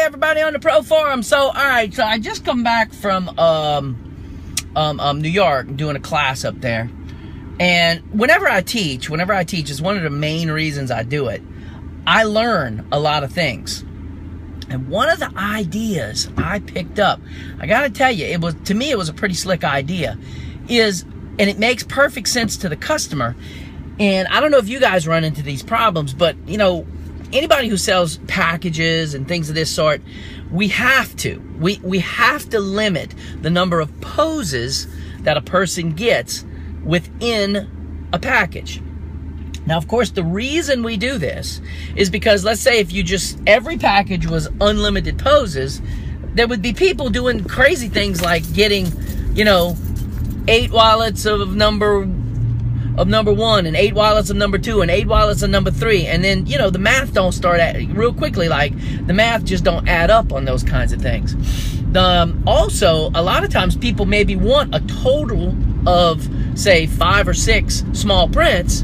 everybody on the Pro Forum. So, all right, so I just come back from New York, doing a class up there. And whenever I teach is one of the main reasons I do it. I learn a lot of things. And one of the ideas I picked up, I got to tell you, to me it was a pretty slick idea, and it makes perfect sense to the customer. And I don't know if you guys run into these problems, but you know, anybody who sells packages and things of this sort, we have to limit the number of poses that a person gets within a package. Now, of course, the reason we do this is because, let's say if every package was unlimited poses, there would be people doing crazy things like getting, you know, 8 wallets of number 1 and 8 wallets of number 2 and 8 wallets of number 3. And then, you know, the math don't start real quickly. Like, the math just don't add up on those kinds of things. Also, a lot of times people maybe want a total of, say, 5 or 6 small prints,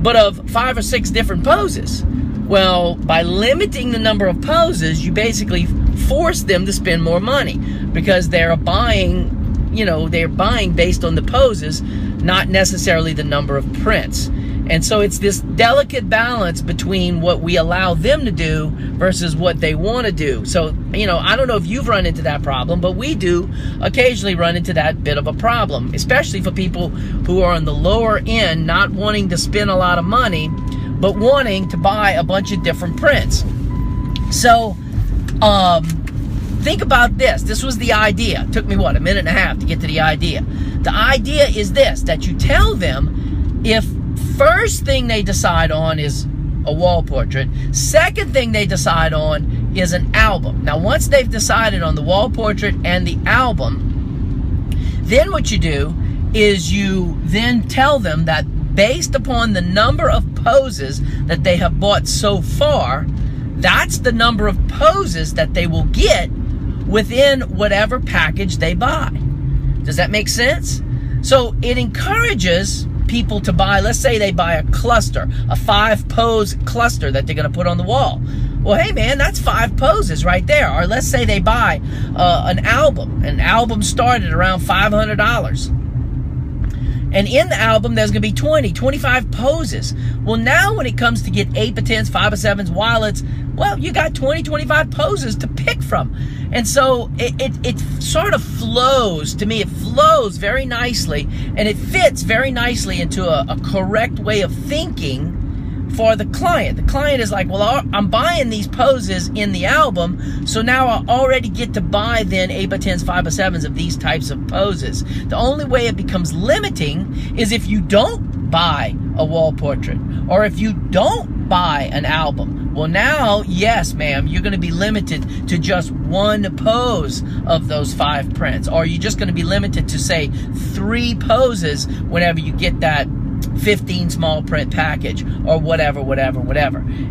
but of 5 or 6 different poses. Well, by limiting the number of poses, you basically force them to spend more money because they're buying, you know, they're buying based on the poses, not necessarily the number of prints. And so it's this delicate balance between what we allow them to do versus what they want to do. So, you know, I don't know if you've run into that problem, but we do occasionally run into that bit of a problem, especially for people who are on the lower end, not wanting to spend a lot of money, but wanting to buy a bunch of different prints. So, think about this. This was the idea. It took me, what, a minute and a half to get to the idea. The idea is this, that you tell them if first thing they decide on is a wall portrait, second thing they decide on is an album. Now, once they've decided on the wall portrait and the album, then what you do is you then tell them that based upon the number of poses that they have bought so far, that's the number of poses that they will get within whatever package they buy. Does that make sense? So it encourages people to buy, let's say they buy a cluster, a 5-pose cluster that they're going to put on the wall. Well, hey man, that's 5 poses right there. Or let's say they buy an album. An album started around $500. And in the album, there's going to be 25 poses. Well, now when it comes to get 8x10s, 5x7s, wallets, well, you got 25 poses to pick from. And so it sort of flows, to me, it flows very nicely, and it fits very nicely into a correct way of thinking for the client. The client is like, well, I'm buying these poses in the album, so now I already get to buy then 8x10s, 5x7s of these types of poses. The only way it becomes limiting is if you don't buy a wall portrait, or if you don't buy an album. Well, now, yes, ma'am, you're going to be limited to just 1 pose of those 5 prints, or you're just going to be limited to, say, 3 poses whenever you get that 15 small print package, or whatever.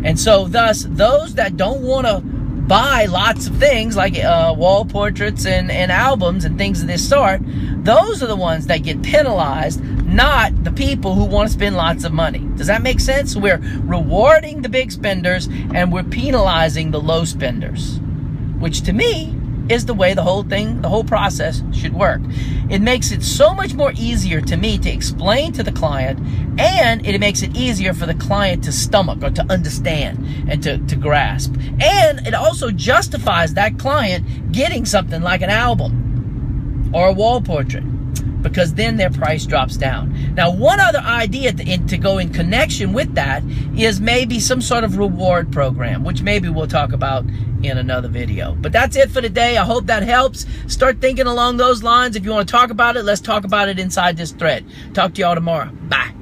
And so thus, those that don't want to buy lots of things like wall portraits and albums and things of this sort, those are the ones that get penalized, not the people who want to spend lots of money. Does that make sense? We're rewarding the big spenders and we're penalizing the low spenders, which to me is the way the whole process should work. It makes it so much more easier to me to explain to the client, and it makes it easier for the client to stomach or to understand and to grasp. And it also justifies that client getting something like an album or a wall portrait, because then their price drops down. Now, one other idea to go in connection with that is maybe some sort of reward program, which maybe we'll talk about in another video. But that's it for today. I hope that helps. Start thinking along those lines. If you want to talk about it, let's talk about it inside this thread. Talk to y'all tomorrow. Bye.